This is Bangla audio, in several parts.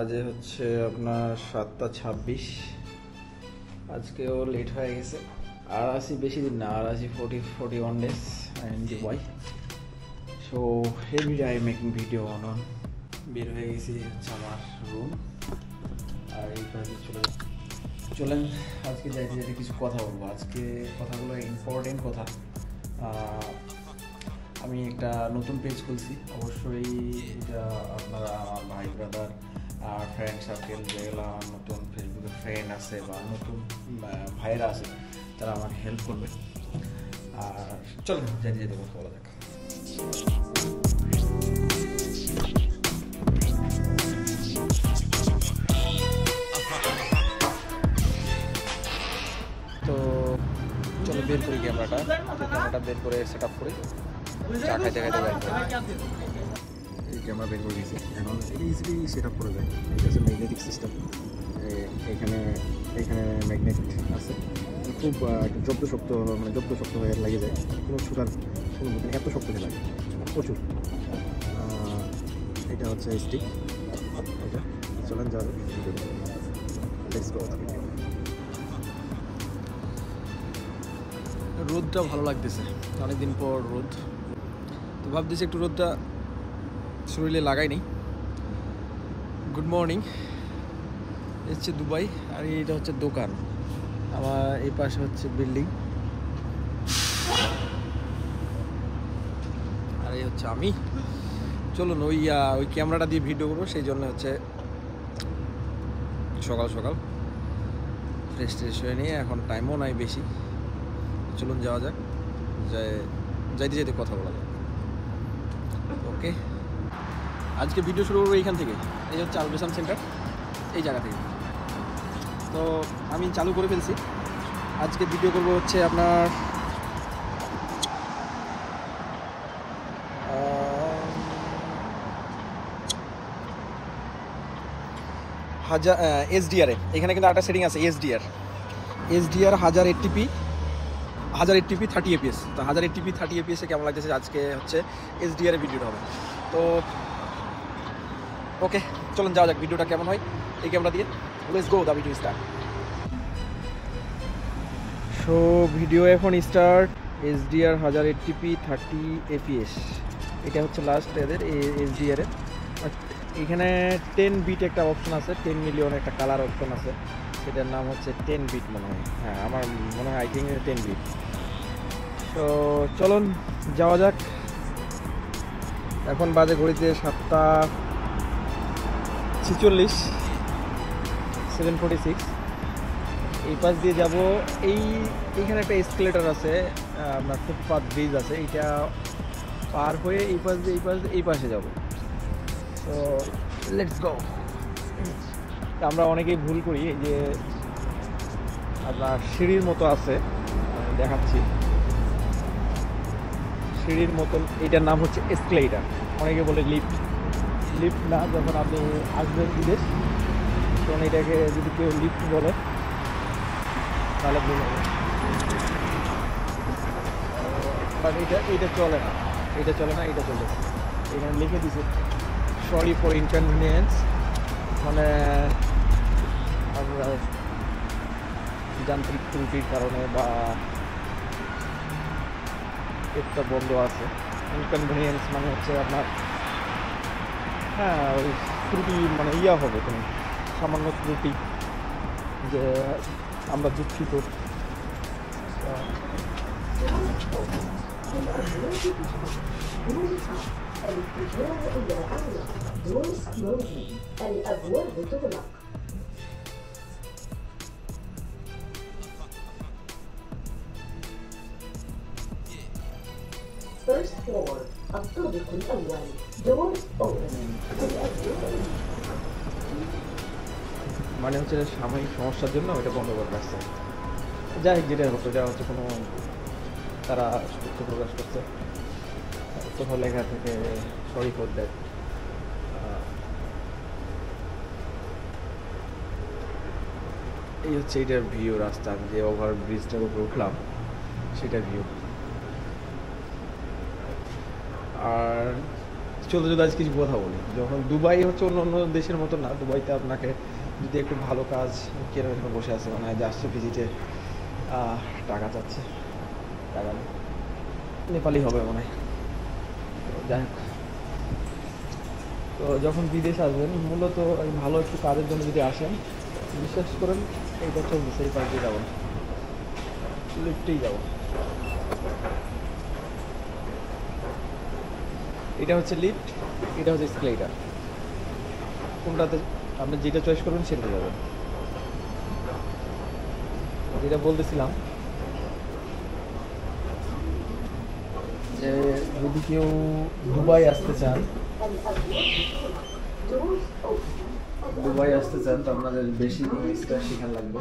বাজে হচ্ছে আপনার 7:26। আজকেও লেট হয়ে গেছে। আর আসি বেশি দিন না, আর আসি 41 days in Dubai. So every day I making video on বের হয়ে গেছি হচ্ছে আমার রুম। আর এই পাশে চলেন আজকে যাইতে যাইতে কিছু কথা বলবো। আজকে কথাগুলো ইম্পর্টেন্ট কথা। আমি একটা নতুন পেজ খুলছি, অবশ্যই এটা আপনারা আমার ভাই ব্রাদার আর ফ্রেন্ড সার্কেল যেগুলো আমার নতুন ফেসবুকে ফ্রেন্ড আছে বা নতুন ভাইয়েরা আছে তারা আমাকে হেল্প করবে। আর চলো যেতে যেতে কথা বলা যাক। তো চলো বের করি ক্যামেরাটা বের করে সেট আপ করি, চা খাইতে খাইতে বের করি। এই ক্যামেরা বের করে দিয়েছি, এখন ইজিলি সেট আপ করে দেয়। এটা হচ্ছে ম্যাগনেটিক সিস্টেম। এখানে ম্যাগনেট আছে, খুব জব্দ শক্ত হয়ে লাগে যায়, কোনো ছুটার কোনো এত শক্ত হয়ে লাগে প্রচুর। এটা হচ্ছে স্টিক। এটা চলেন যাওয়া রোদটা ভালো লাগতেছে, অনেকদিন পর রোদ, তো ভাবতেছি একটু রোদটা শরীরে লাগাই নেই। গুড মর্নিং, হচ্ছে দুবাই আর এটা হচ্ছে দোকান। আমার এই পাশে হচ্ছে বিল্ডিং আর এই হচ্ছে আমি। চলুন ওই ক্যামেরাটা দিয়ে ভিডিও করবো, সেই জন্য হচ্ছে সকাল সকাল ফ্রেশ হয়ে নিয়ে, এখন টাইমও নাই বেশি। চলুন যাওয়া যাক, যাইতে যেতে কথা বলা যাক। ওকে, আজকে ভিডিও শুরু করবো এইখান থেকে। এই হচ্ছে আলবেসান সেন্টার, এই জায়গা থেকে। তো আমি চালু করে ফেলছি। আজকে ভিডিও করবো হচ্ছে আপনার SDR এ। এখানে কিন্তু একটা সেটিং আছে SDR 1080p 30 APS। তো 1080p 30 APS এ কেমন লাগতেছে আজকে হচ্ছে SDR এ ভিডিওটা হবে। তো ওকে, চলুন যাওয়া যাক ভিডিওটা কেমন হয় এই ক্যামেরা দিয়ে। Let's go, the video start. So video এখন স্টার্ট। SDR 1080p 30 APS, এটা হচ্ছে লাস্ট এদের SDR এর। আর এখানে 10 বিট একটা অপশন আছে, 10 মিলিয়ন একটা কালার অপশন আছে, সেটার নাম হচ্ছে 10 বিট মনে হয়। হ্যাঁ, আমার মনে হয় আই থিঙ্ক 10 বিট। তো চলুন যাওয়া যাক। এখন বাজে ঘড়িতে 7:46, 7:46। এই পাশ দিয়ে যাব। এইখানে একটা এসকেলেটর আছে, আপনার ফুটপাথ ব্রিজ আছে, এইটা পার হয়ে এই পাশে যাব। তো লেটস গো। আমরা অনেকেই ভুল করি, এই যে আপনার সিঁড়ির মতো আছে, দেখাচ্ছি সিঁড়ির মতন, এইটার নাম হচ্ছে এসকেলেটর। অনেকে বলে লিফট না। যখন আপনি আসবেন বিদেশ তখন এটাকে যদি কেউ লিফট বলে তাহলে ভুল হবে। বাট এটা চলে না, এটা চলে। এখানে লিখে দিছে সরি ফর ইনকনভিনিয়েন্স, মানে আমরা যান্ত্রিক ত্রুটির কারণে বা একটা বন্ধ আছে। ইনকনভিনিয়েন্স মানে হচ্ছে আপনার, হ্যাঁ, ওই ত্রুটি মানে হবে কোনো সামান্য ত্রুটি, যে আমরা দুঃখিত। First floor, الطابق الأول. Doors opening. মানে হচ্ছে সাময়িক সমস্যার জন্য ওটা বন্ধ করে রাখছে। যাই হোক, যেটা হতো এটা হচ্ছে কোনো তারা দুঃখ প্রকাশ করছে, কোথাও লেখা থেকে সরি ফর দ্যাট। এই হচ্ছে এটার ভিউ, রাস্তা যে ওভার ব্রিজটার উপরে উঠলাম সেটার ভিউ। আর চলতে চলতে আজ কিছু কথা বলি। যখন দুবাই হচ্ছে অন্য অন্য দেশের মতো না, দুবাইতে আপনাকে যদি একটু ভালো কাজ কেন এখানে বসে আছে মানে যে আসছে ভিজিটে, টাকা চাচ্ছে, টাকা নেই, নেপালি হবে মনে হয়। তো যাই হোক, তো যখন বিদেশ আসবেন মূলত ভালো একটু কাজের জন্য যদি আসেন, বিশ্বাস করেন এইটা চলছে, এই পাশ দিয়ে যাবো না, লিফটেই যাবো। এটা হচ্ছে লিফট, এটা হচ্ছে এসকেলেটর, কোনটাতে আপনি যেটা চয়েস করবেন সেটাতে যাবেন। যেটা বলতেছিলাম যে যদি কেউ দুবাই আসতে চান, দুবাই আসতে চান তো আপনাদের বেশি ইংলিশটা শেখা লাগবে,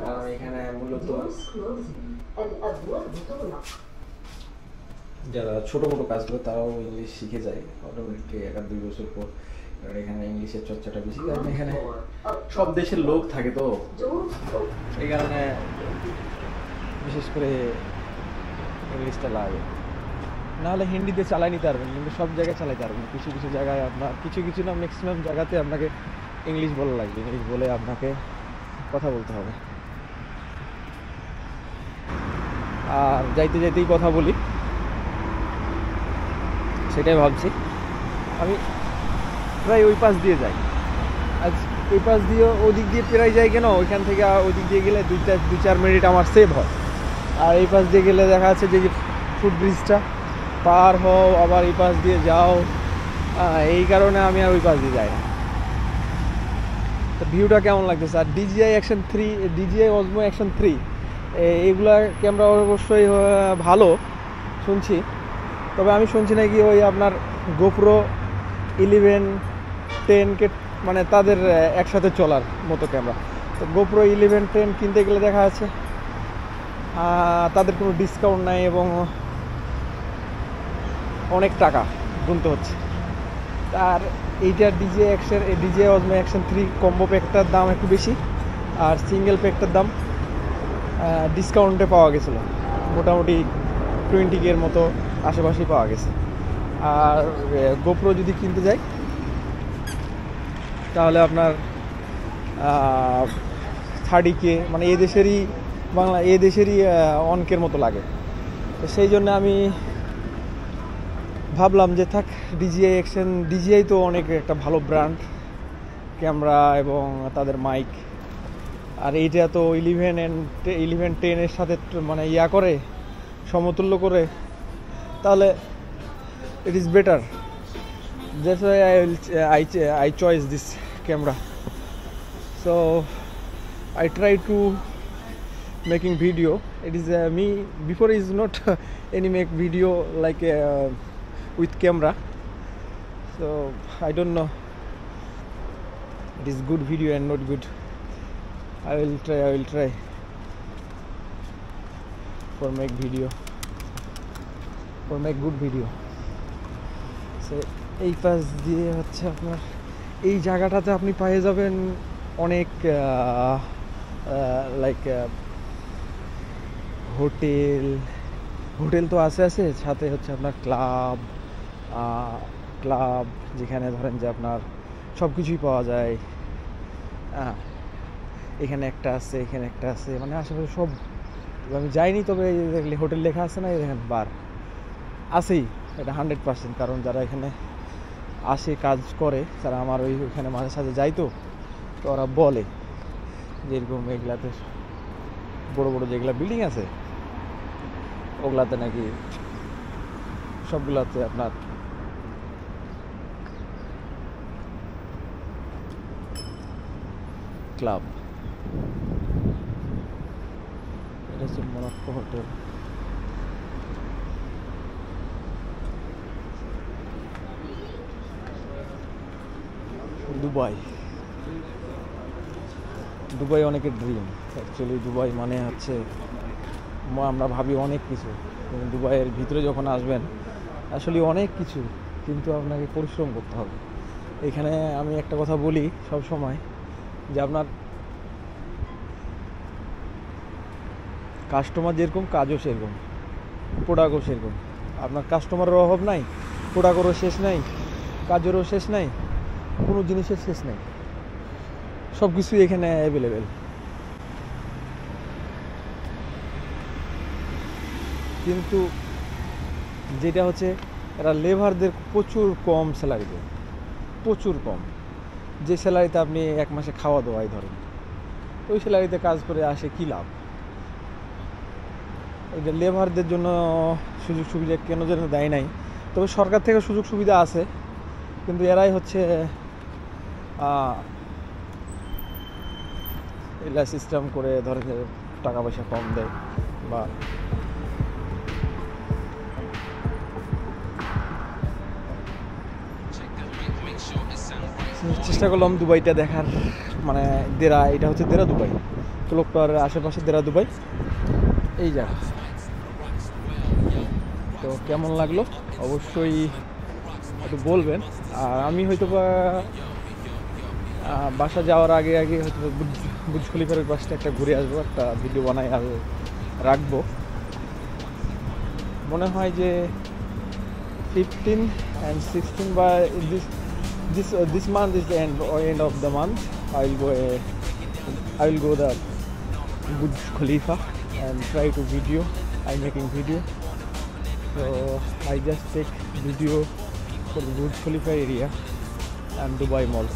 কারণ এখানে মূলত যারা ছোটো মোটো কাজ করে তারাও ইংলিশ শিখে যায় অটোমেটিক 1-2 বছর পর, কারণ এখানে ইংলিশের চর্চাটা বেশি, কারণ এখানে সব দেশের লোক থাকে তো এই কারণে বিশেষ করে ইংলিশটা লাগে। নাহলে হিন্দিতে চালাই নিতে পারবেন, কিন্তু সব জায়গায় চালাইতে পারবেন। কিছু কিছু জায়গায় আপনার কিছু না ম্যাক্সিমাম জায়গাতে আপনাকে ইংলিশ বলা লাগবে, ইংলিশ বলে আপনাকে কথা বলতে হবে। আর যাইতে যাইতেই কথা বলি, সেটাই ভাবছি। আমি প্রায় ওই পাশ দিয়ে যাই, আজ ওই পাশ দিয়ে ওদিক দিয়ে প্রায় যাই কেন, ওইখান থেকে ওদিক দিয়ে গেলে 2-4 মিনিট আমার সেভ হয়। আর এই পাশ দিয়ে গেলে দেখা যাচ্ছে যে ফুটব্রিজটা পার হও, আবার এই পাশ দিয়ে যাও, এই কারণে আমি আর ওই পাশ দিয়ে যাই না। তো ভিউটা কেমন লাগতেছে? আর DJI Action 3, DJI Osmo Action 3 এইগুলা ক্যামেরা অবশ্যই ভালো শুনছি, তবে আমি শুনছি নাকি ওই আপনার GoPro 11, 10 মানে তাদের একসাথে চলার মতো ক্যামেরা। তো GoPro 11, 10 কিনতে গেলে দেখা যাচ্ছে তাদের কোনো ডিসকাউন্ট নাই এবং অনেক টাকা গুনতে হচ্ছে। আর এইটার DJI Osmo Action 3 কম্বো প্যাকটার দাম একটু বেশি, আর সিঙ্গেল প্যাকটার দাম ডিসকাউন্টে পাওয়া গেছিলো, মোটামুটি 20K মতো আশেপাশেই পাওয়া গেছে। আর GoPro যদি কিনতে যাই তাহলে আপনার 30K, মানে এই দেশেরই অনেকের মতো লাগে। তো সেই জন্য আমি ভাবলাম যে থাক, DJI তো অনেক একটা ভালো ব্র্যান্ড ক্যামেরা এবং তাদের মাইক, আর এইটা তো 11-10 এর সাথে মানে করে সমতুল্য করে, তাহলে it is better. That's why I choose this camera. So I try to making video. It is me before is not any make video like with camera. So I don't know it is good video and not good. I will try for make good video. So এই পাশ দিয়ে হচ্ছে আপনার এই জায়গাটাতে আপনি পেয়ে যাবেন অনেক লাইক হোটেল তো আছে, সাথে হচ্ছে আপনার ক্লাব যেখানে ধরেন যে আপনার সব কিছুই পাওয়া যায়। এখানে একটা আছে, এখানে একটা আছে, মানে আশেপাশে সব। আমি যাইনি, তবে দেখলে হোটেল লেখা আছে না, এই দেখেন বার আছেই, এটা 100%। কারণ যারা এখানে আসে কাজ করে, তারা আমার ওইখানে মাঝে সাঝে যাই, তো ওরা বলে যেরকম এগুলাতে বড় বড় যেগুলা বিল্ডিং আছে ওগুলাতে নাকি সবগুলাতে আপনার ক্লাব। এটা হচ্ছে মরক্কো হোটেল। দুবাই অনেকের ড্রিম অ্যাকচুয়ালি। দুবাই মানে হচ্ছে আমরা ভাবি অনেক কিছু, কিন্তু দুবাইয়ের ভিতরে যখন আসবেন আসলে অনেক কিছু, কিন্তু আপনাকে পরিশ্রম করতে হবে। এখানে আমি একটা কথা বলি সব সময়, যে আপনার কাস্টমার যেরকম, কাজও সেরকম, প্রোডাক্টও সেরকম। আপনার কাস্টমারের অভাব নাই, পোড়াকরও শেষ নাই, কাজেরও শেষ নাই, কোনো জিনিসের শেষ নাই, সব কিছুই এখানে অ্যাভেলেবেল। কিন্তু যেটা হচ্ছে এরা লেবারদের প্রচুর কম স্যালারি দেয়, প্রচুর কম। যে স্যালারিতে আপনি এক মাসে খাওয়া দাওয়াই ধরেন, ওই স্যালারিতে কাজ করে আসে কী লাভ? ওই যে লেবারদের জন্য সুযোগ সুবিধা কেন যেন দেয় নাই, তবে সরকার থেকে সুযোগ সুবিধা আছে, কিন্তু এরাই হচ্ছে এলা সিস্টেম করে ধরে টাকা পয়সা কম দেয়। বা চেষ্টা করলাম দুবাইটা দেখার, মানে দেরা, এটা হচ্ছে দেরা দুবাই, ক্লোকটার আশেপাশে দেরা দুবাই এই জায়গা। তো কেমন লাগলো অবশ্যই একটু বলবেন। আর আমি হয়তো বা বাসা যাওয়ার আগে হয়তো বুর্জ খলিফার ওই পাশটা একটা ঘুরে আসবো, একটা ভিডিও বানাই আর রাখবো। মনে হয় যে 15 and 16 বা this month is the end of the month. I will go the Burj Khalifa and try to video. I'm making video, so I just take video for the Burj Khalifa area and Dubai Mall.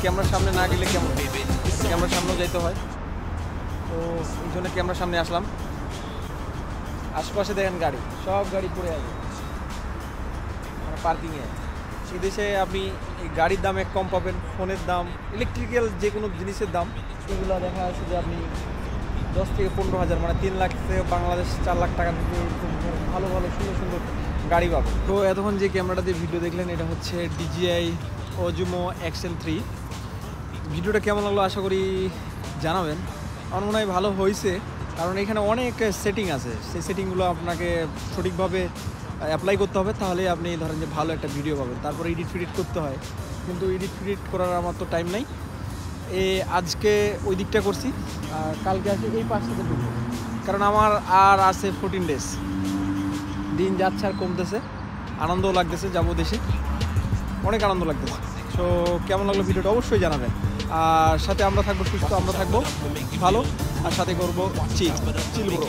ক্যামেরার সামনে না গেলে কেমন, ক্যামেরার সামনেও যাইতে হয়, তো এই জন্য ক্যামেরার সামনে আসলাম। আশপাশে দেখেন গাড়ি, সব গাড়ি পড়ে আছে মানে পার্কিংয়ে। এই দেশে আপনি এই গাড়ির দাম এক কম পাবেন, ফোনের দাম, ইলেকট্রিক্যাল যে কোনো জিনিসের দাম, এগুলো দেখা যাচ্ছে যে আপনি 10 থেকে 15,000 মানে 3 লাখ থেকে বাংলাদেশ 4 লাখ টাকা থেকে ভালো ভালো সুন্দর সুন্দর গাড়ি পাবেন। তো এতক্ষণ যে ক্যামেরাটা দিয়ে ভিডিও দেখলেন এটা হচ্ছে DJI Osmo Action 3। ভিডিওটা কেমন লাগলো আশা করি জানাবেন। আমার মনে হয় ভালো হয়েছে, কারণ এখানে অনেক সেটিং আছে, সেই সেটিংগুলো আপনাকে সঠিকভাবে অ্যাপ্লাই করতে হবে, তাহলে আপনি ধরেন যে ভালো একটা ভিডিও পাবেন। তারপরে এডিট করতে হয়, কিন্তু এডিট করার আমার তো টাইম নাই। আজকে ওই দিকটা করছি, আর কালকে আছে এই পাশটাতে ঢুকবো, কারণ আমার আর আছে 14 ডেজ। দিন যাচ্ছে আর কমতেছে, আনন্দও লাগতেছে, যাবো দেশে, অনেক আনন্দ লাগতেছে। সো কেমন লাগলো ভিডিওটা অবশ্যই জানাবেন। আর সাথে আমরা থাকবো সুস্থ, আমরা থাকবো ভালো, আর সাথে করবো চিল ব্রো।